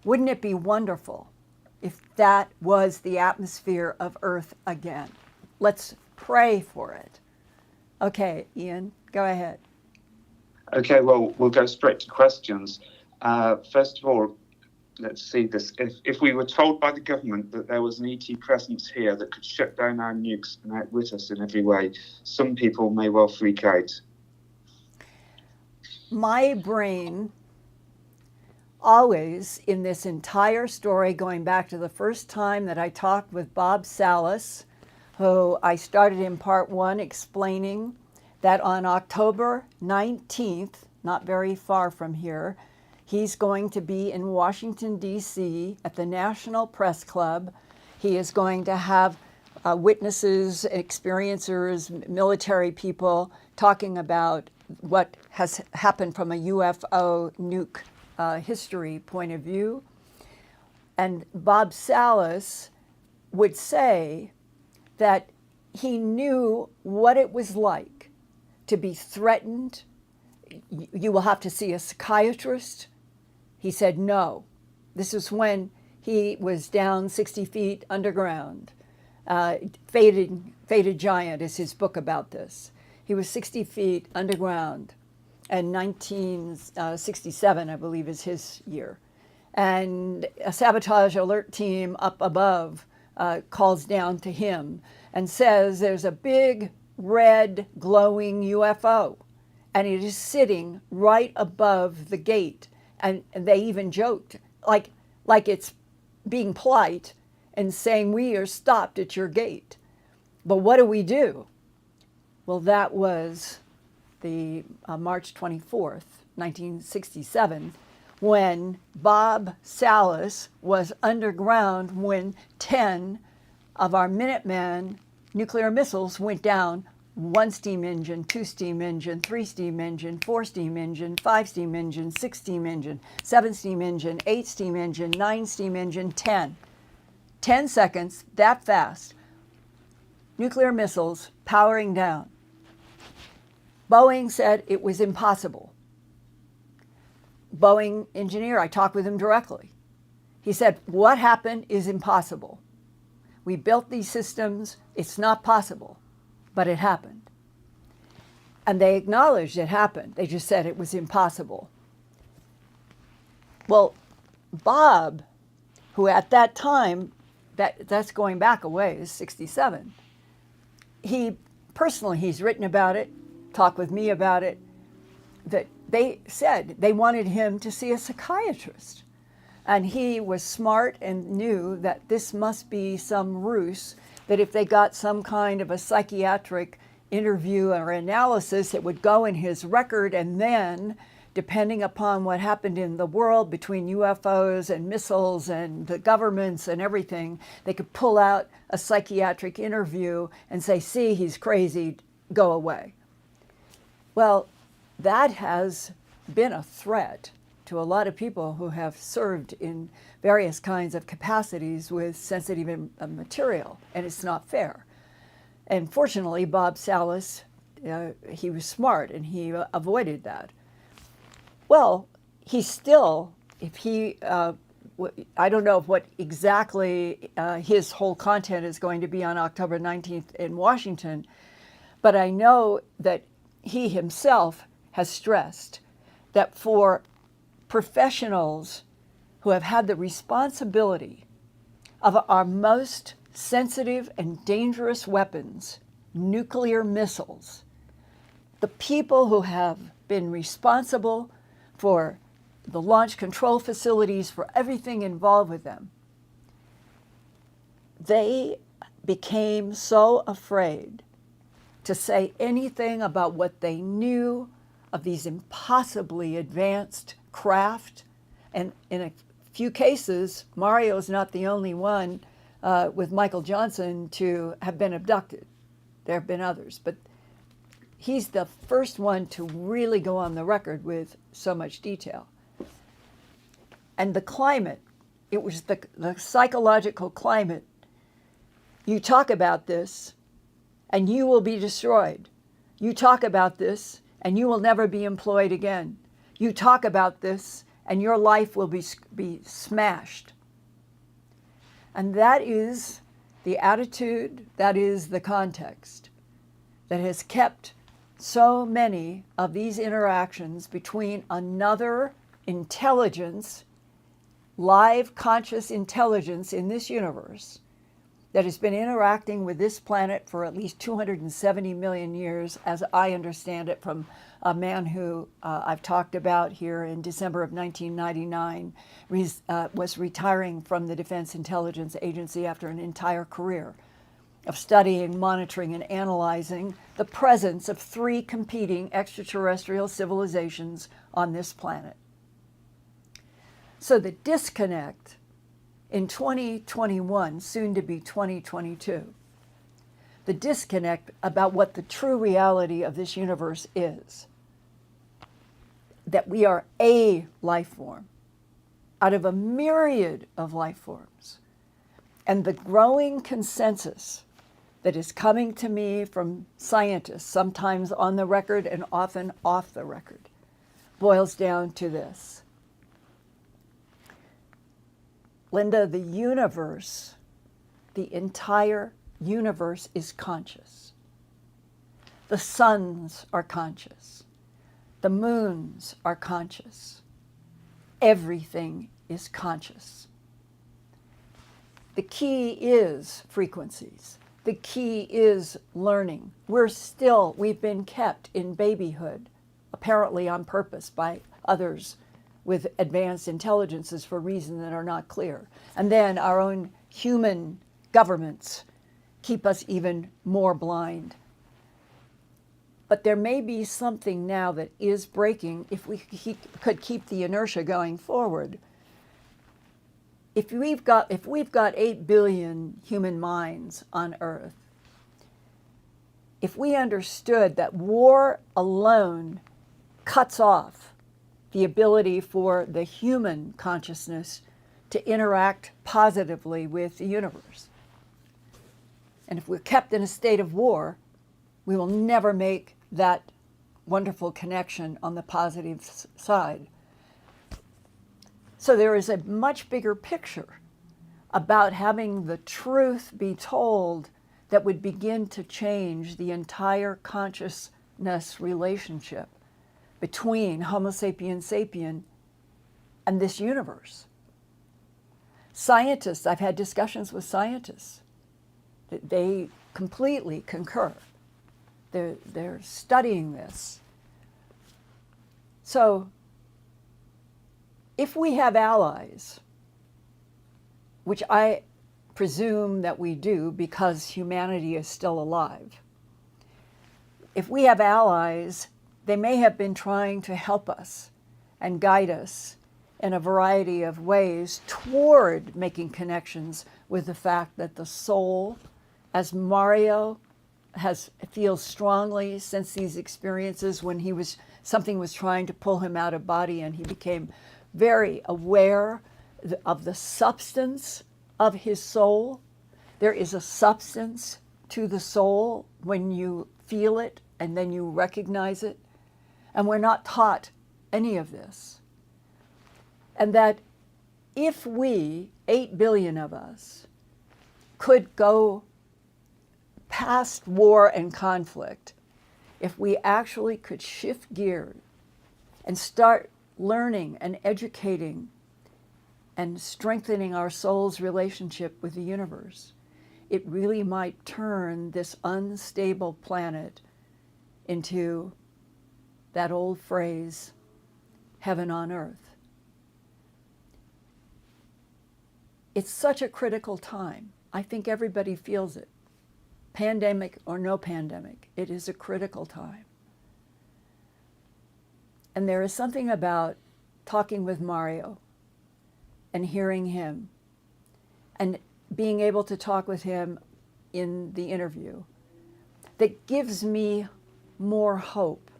wouldn't it be wonderful if that was the atmosphere of Earth again? Let's pray for it. Okay, Ian, go ahead.
Okay, well, we'll go straight to questions. First of all, let's see this. If we were told by the government that there was an ET presence here that could shut down our nukes and outwit us in every way, some people may well freak out.
My brain always, in this entire story, going back to the first time that I talked with Bob Salas, who I started in part 1 explaining that on October 19th, not very far from here, he's going to be in Washington, D.C. at the National Press Club. He is going to have witnesses, experiencers, military people talking about what has happened from a UFO nuke history point of view. And Bob Salas would say that he knew what it was like to be threatened. You will have to see a psychiatrist. He said no. This is when he was down 60 feet underground. Faded Giant is his book about this. He was 60 feet underground, and 1967, I believe, is his year. And a sabotage alert team up above calls down to him and says there's a big red glowing UFO, and it is sitting right above the gate. And they even joked like it's being polite and saying, we are stopped at your gate. But what do we do? Well, that was the March 24th, 1967, when Bob Salas was underground when 10 of our Minuteman nuclear missiles went down. 1 steam engine, 2 steam engine, 3 steam engine, 4 steam engine, 5 steam engine, 6 steam engine, 7 steam engine, 8 steam engine, 9 steam engine, 10. 10 seconds, that fast. Nuclear missiles powering down. Boeing said it was impossible. Boeing engineer, I talked with him directly. He said, what happened is impossible. We built these systems, it's not possible. But it happened. And they acknowledged it happened. They just said it was impossible. Well, Bob, who at that time, that's going back a ways, 67, he's written about it, talked with me about it, that they said they wanted him to see a psychiatrist. And he was smart and knew that this must be some ruse, that if they got some kind of a psychiatric interview or analysis, it would go in his record, and then, depending upon what happened in the world between UFOs and missiles and the governments and everything, they could pull out a psychiatric interview and say, see, he's crazy, go away. Well, that has been a threat to a lot of people who have served in various kinds of capacities with sensitive material, and it's not fair. And fortunately, Bob Salas, he was smart and he avoided that. Well, he still, I don't know what exactly his whole content is going to be on October 19th in Washington, but I know that he himself has stressed that for professionals who have had the responsibility of our most sensitive and dangerous weapons, nuclear missiles, the people who have been responsible for the launch control facilities, for everything involved with them, they became so afraid to say anything about what they knew of these impossibly advanced craft. And in a few cases, Mario's not the only one, with Michael Johnson to have been abducted. There have been others, but he's the first one to really go on the record with so much detail. And the climate, it was the psychological climate. You talk about this and you will be destroyed. You talk about this and you will never be employed again. You talk about this and your life will be smashed. And that is the attitude, that is the context that has kept so many of these interactions between another intelligence, live conscious intelligence in this universe that has been interacting with this planet for at least 270 million years, as I understand it from a man who I've talked about here in December of 1999, was retiring from the Defense Intelligence Agency after an entire career of studying, monitoring, and analyzing the presence of 3 competing extraterrestrial civilizations on this planet. So the disconnect in 2021, soon to be 2022, the disconnect about what the true reality of this universe is, that we are a life form out of a myriad of life forms, and the growing consensus that is coming to me from scientists, sometimes on the record and often off the record, boils down to this. Linda, the universe, the entire universe is conscious. The suns are conscious. The moons are conscious. Everything is conscious. The key is frequencies. The key is learning. We've been kept in babyhood, apparently on purpose by others with advanced intelligences for reasons that are not clear. And then our own human governments keep us even more blind. But there may be something now that is breaking if we could keep the inertia going forward. If we've got 8 billion human minds on Earth, if we understood that war alone cuts off the ability for the human consciousness to interact positively with the universe, and if we're kept in a state of war, we will never make that wonderful connection on the positive side. So there is a much bigger picture about having the truth be told that would begin to change the entire consciousness relationship between Homo sapiens sapien and this universe. Scientists, I've had discussions with scientists. They completely concur. They're studying this. So if we have allies, which I presume that we do because humanity is still alive, if we have allies, they may have been trying to help us and guide us in a variety of ways toward making connections with the fact that the soul, as Mario feels strongly since these experiences when something was trying to pull him out of body, and he became very aware of the substance of his soul. There is a substance to the soul when you feel it and then you recognize it. And we're not taught any of this. And that if we, 8 billion of us, could go past war and conflict, if we actually could shift gears and start learning and educating and strengthening our soul's relationship with the universe, it really might turn this unstable planet into that old phrase, heaven on earth. It's such a critical time. I think everybody feels it. Pandemic or no pandemic, it is a critical time. And there is something about talking with Mario and hearing him and being able to talk with him in the interview that gives me more hope.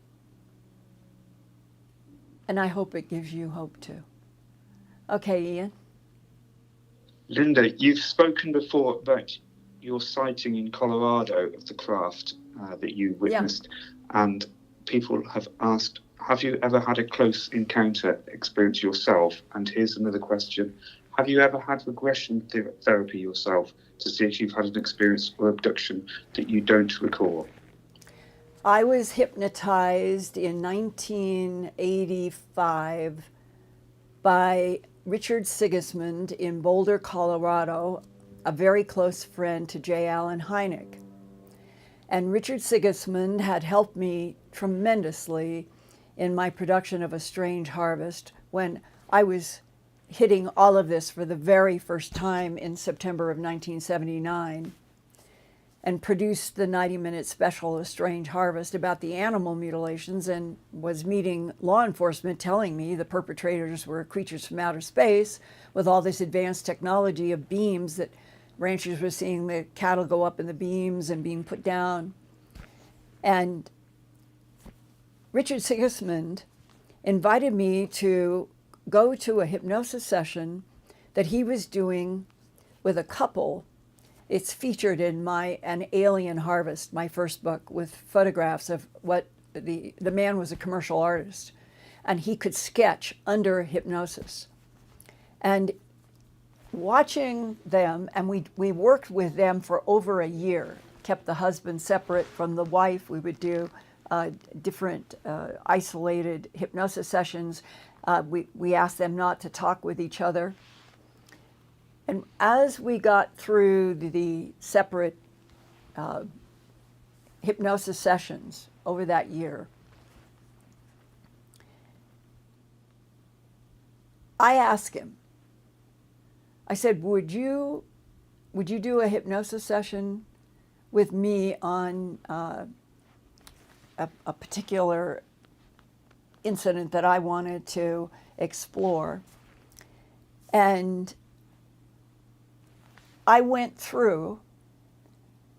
And I hope it gives you hope too. Okay, Ian.
Linda, you've spoken before about your sighting in Colorado of the craft that you witnessed, and people have asked, have you ever had a close encounter experience yourself? And here's another question. Have you ever had regression therapy yourself to see if you've had an experience or abduction that you don't recall?
I was hypnotized in 1985 by Richard Sigismund in Boulder, Colorado, a very close friend to J. Allen Hynek. And Richard Sigismund had helped me tremendously in my production of A Strange Harvest when I was hitting all of this for the very first time in September of 1979, and produced the 90-minute special A Strange Harvest about the animal mutilations, and was meeting law enforcement telling me the perpetrators were creatures from outer space with all this advanced technology of beams that ranchers were seeing the cattle go up in the beams and being put down. And Richard Sigismund invited me to go to a hypnosis session that he was doing with a couple. It's featured in An Alien Harvest, my first book, with photographs of what the man was a commercial artist, and he could sketch under hypnosis. And watching them, and we worked with them for over a year, kept the husband separate from the wife. We would do different isolated hypnosis sessions. We asked them not to talk with each other. And as we got through the separate hypnosis sessions over that year, I asked him, I said, would you do a hypnosis session with me on a particular incident that I wanted to explore? And I went through,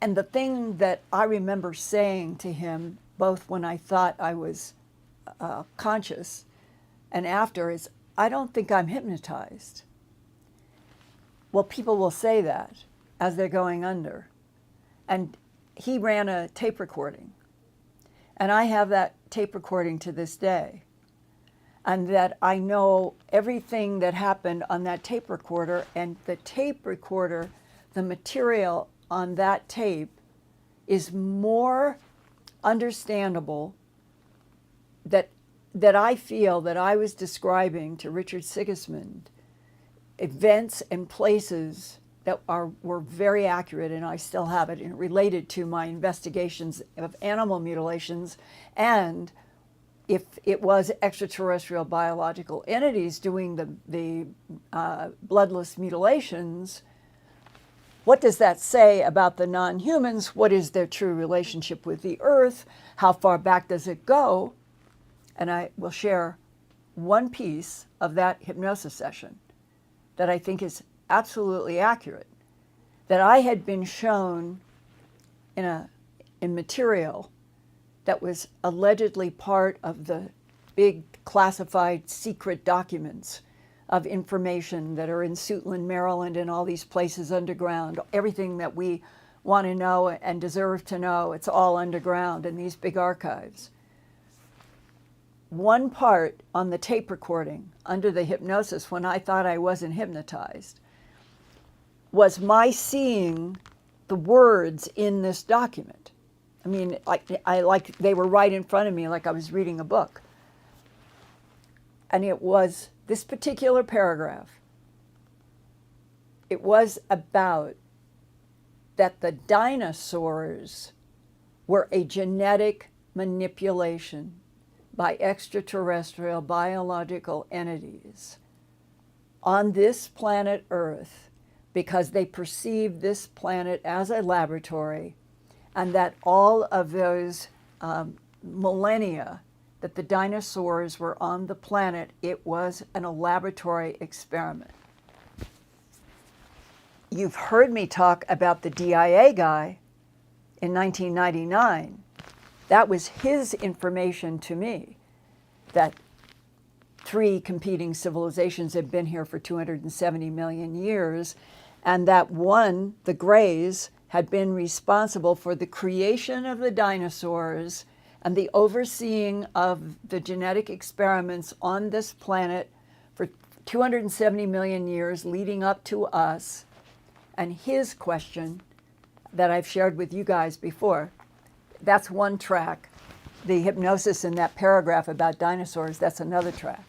and the thing that I remember saying to him, both when I thought I was conscious and after, is, I don't think I'm hypnotized. Well, people will say that as they're going under. And he ran a tape recording. And I have that tape recording to this day. And that I know everything that happened on that tape recorder, and the tape recorder, the material on that tape is more understandable, that I feel that I was describing to Richard Sigismund events and places that were very accurate, and I still have it, and related to my investigations of animal mutilations. And if it was extraterrestrial biological entities doing the bloodless mutilations, what does that say about the non-humans? What is their true relationship with the Earth? How far back does it go? And I will share one piece of that hypnosis session that I think is absolutely accurate, that I had been shown in material that was allegedly part of the big classified secret documents of information that are in Suitland, Maryland, and all these places underground. Everything that we want to know and deserve to know, it's all underground in these big archives. One part on the tape recording under the hypnosis, when I thought I wasn't hypnotized, was my seeing the words in this document. I mean, like they were right in front of me, like I was reading a book. And it was this particular paragraph. It was about that the dinosaurs were a genetic manipulation by extraterrestrial biological entities on this planet Earth, because they perceived this planet as a laboratory, and that all of those millennia that the dinosaurs were on the planet, it was a laboratory experiment. you've heard me talk about the DIA guy in 1999. That was his information to me, that 3 competing civilizations had been here for 270 million years, and that one, the Greys, had been responsible for the creation of the dinosaurs and the overseeing of the genetic experiments on this planet for 270 million years leading up to us. And his question that I've shared with you guys before, that's one track. The hypnosis in that paragraph about dinosaurs, that's another track.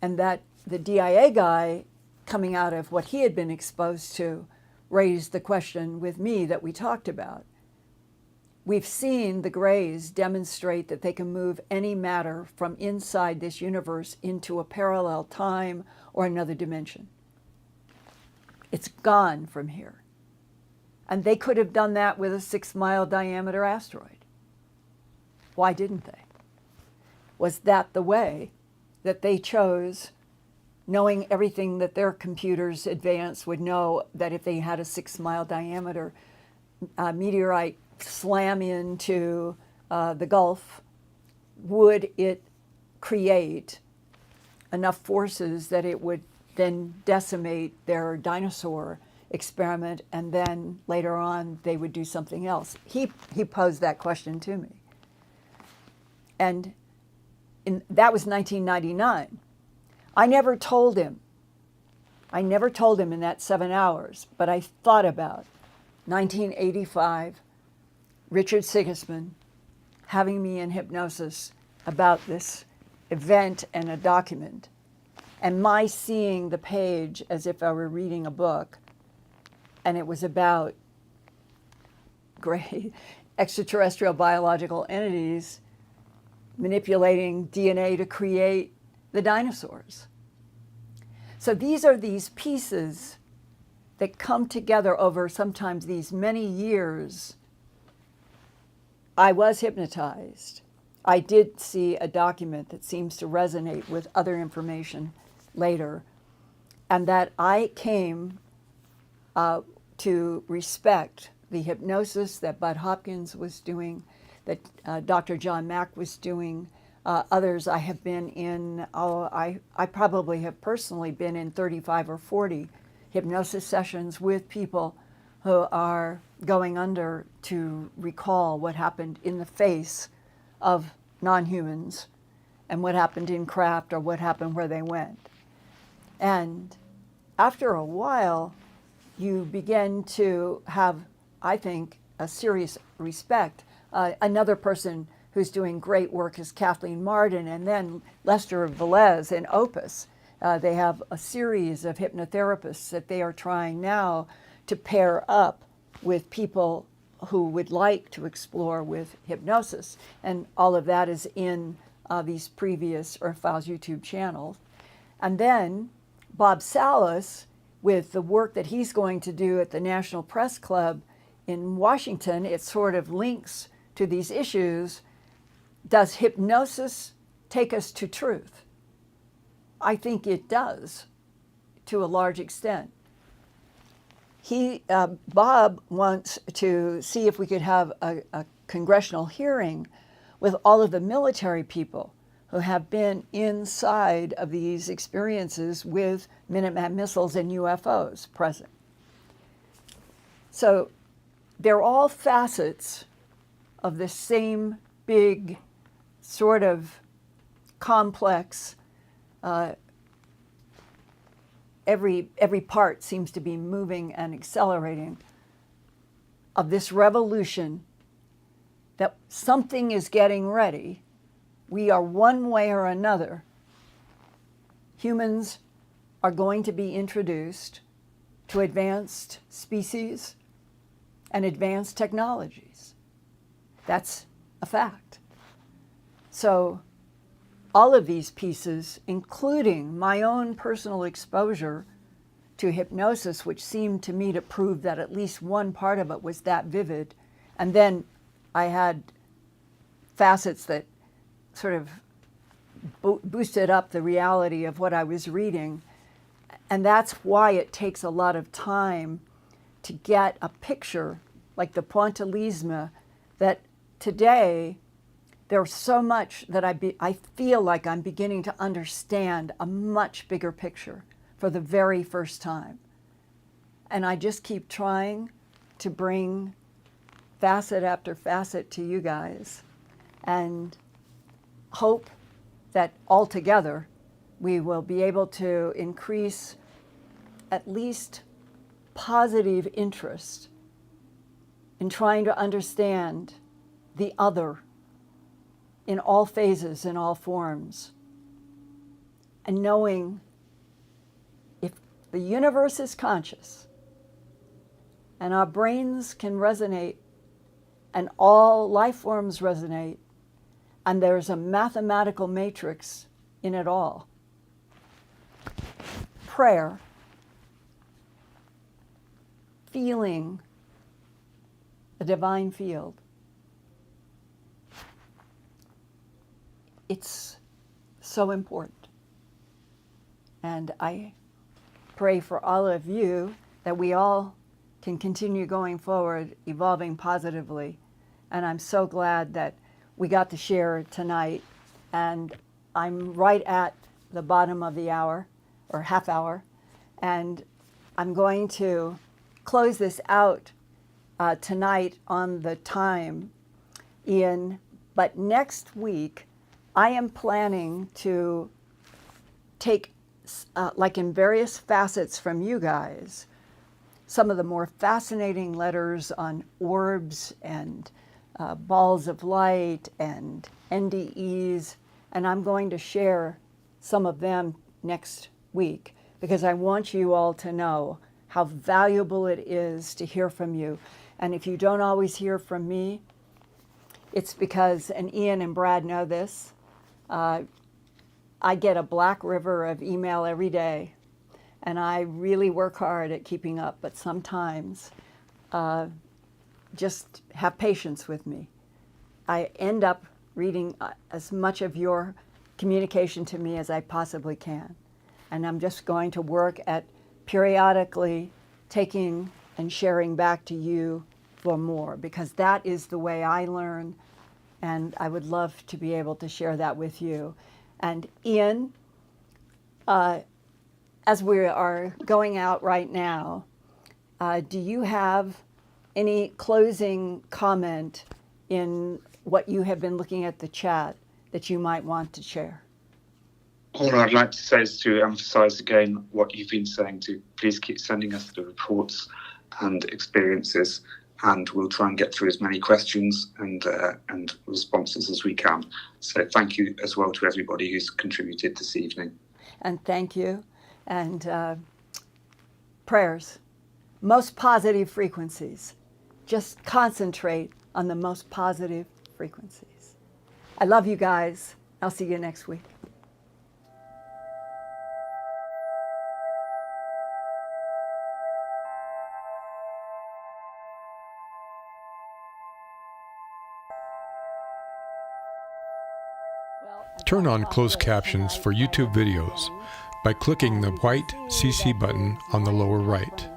And that the DIA guy, coming out of what he had been exposed to, raised the question with me that we talked about. We've seen the Greys demonstrate that they can move any matter from inside this universe into a parallel time or another dimension. It's gone from here. And they could have done that with a 6-mile diameter asteroid. Why didn't they? Was that the way that they chose, knowing everything that their computers advanced would know, that if they had a 6-mile diameter meteorite slam into the Gulf, would it create enough forces that it would then decimate their dinosaur experiment, and then later on they would do something else? He posed that question to me. And that was 1999. I never told him in that 7 hours, but I thought about 1985, Richard Sigismund having me in hypnosis about this event and a document, and my seeing the page as if I were reading a book, and it was about great extraterrestrial biological entities manipulating DNA to create the dinosaurs. So these are these pieces that come together over sometimes these many years. I was hypnotized. I did see a document that seems to resonate with other information later, and that I came to respect the hypnosis that Bud Hopkins was doing, that Dr. John Mack was doing. Others I have been in, I probably have personally been in 35 or 40 hypnosis sessions with people who are going under to recall what happened in the face of non-humans and what happened in craft or what happened where they went. And after a while, you begin to have, I think, a serious respect. Another person who's doing great work is Kathleen Marden, and then Lester Velez in Opus. They have a series of hypnotherapists that they are trying now to pair up with people who would like to explore with hypnosis. And all of that is in these previous Earthfiles YouTube channels. And then Bob Salas, with the work that he's going to do at the National Press Club in Washington, it sort of links to these issues. Does hypnosis take us to truth? I think it does, to a large extent. Bob wants to see if we could have a congressional hearing with all of the military people who have been inside of these experiences with Minuteman missiles and UFOs present. So they're all facets of the same big sort of complex, every part seems to be moving and accelerating, of this revolution that something is getting ready. We are one way or another. Humans are going to be introduced to advanced species and advanced technologies. That's a fact. So all of these pieces, including my own personal exposure to hypnosis, which seemed to me to prove that at least one part of it was that vivid, and then I had facets that sort of boosted up the reality of what I was reading. And that's why it takes a lot of time to get a picture like the pointillisme that today there's so much that I feel like I'm beginning to understand a much bigger picture for the very first time. And I just keep trying to bring facet after facet to you guys and hope that altogether we will be able to increase at least positive interest in trying to understand the other in all phases, in all forms, and knowing if the universe is conscious and our brains can resonate and all life forms resonate, and there's a mathematical matrix in it all. Prayer, feeling the divine field. It's so important. And I pray for all of you that we all can continue going forward, evolving positively. And I'm so glad that we got to share tonight. And I'm right at the bottom of the hour, or half hour. And I'm going to close this out tonight on the time, Ian. But next week, I am planning to take, like in various facets from you guys, some of the more fascinating letters on orbs and balls of light and NDEs, and I'm going to share some of them next week because I want you all to know how valuable it is to hear from you. And if you don't always hear from me, it's because, and Ian and Brad know this, I get a black river of email every day, and I really work hard at keeping up, but sometimes just have patience with me. I end up reading as much of your communication to me as I possibly can. And I'm just going to work at periodically taking and sharing back to you for more, because that is the way I learn, and I would love to be able to share that with you. And Ian, as we are going out right now, do you have any closing comment in what you have been looking at the chat that you might want to share?
All I'd like to say is to emphasise again what you've been saying, to please keep sending us the reports and experiences, and we'll try and get through as many questions and responses as we can. So thank you as well to everybody who's contributed this evening.
And thank you. And prayers, most positive frequencies. Just concentrate on the most positive frequencies. I love you guys. I'll see you next week.
Turn on closed captions for YouTube videos by clicking the white CC button on the lower right.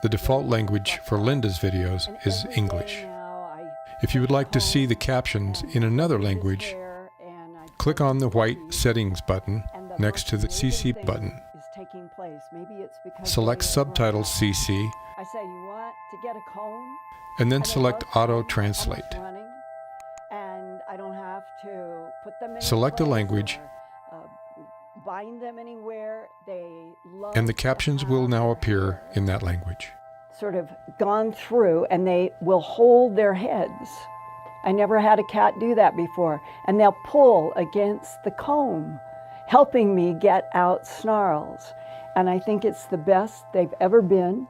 The default language for Linda's videos is English. If you would like to see the captions in another language, click on the white settings button next to the CC button. Select Subtitles CC, and then select Auto Translate. Select a language, and the captions will now appear in that language.
Sort of gone through, and they will hold their heads. I never had a cat do that before. And they'll pull against the comb, helping me get out snarls. And I think it's the best they've ever been.